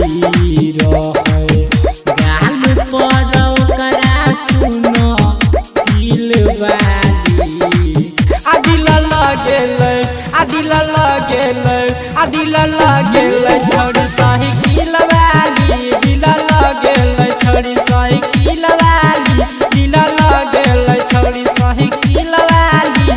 वाली रहे गाल पर ओकरा सुनो दिल वाली दिल लगेल छोड़ी साइकिल वाली दिल लगेल छोड़ी साइकिल वाली दिल लगेल छोड़ी साइकिल वाली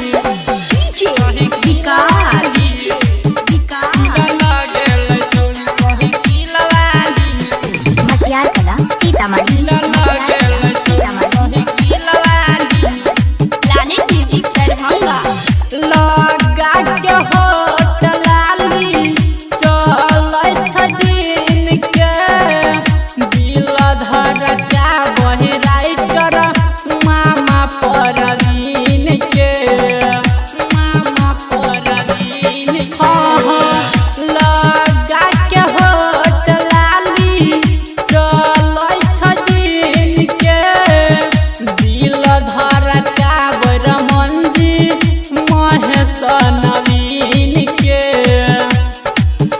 नवीन के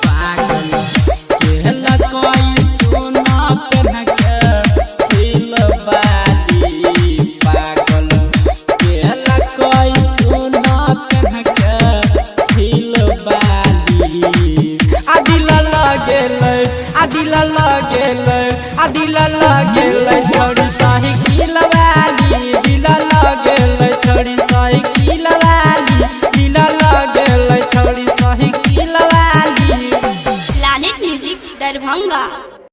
पागल केल कोई सोना पहन के दिल वाली पागल केल कोई सोना पहन के दिल वाली दिल लगेल छोड़ी साइकिल वाली दिल लगेल छोड़ी साइकिल वाली दिल लगेल छोड़ी साइकिल वाली। Planet music Darbhanga.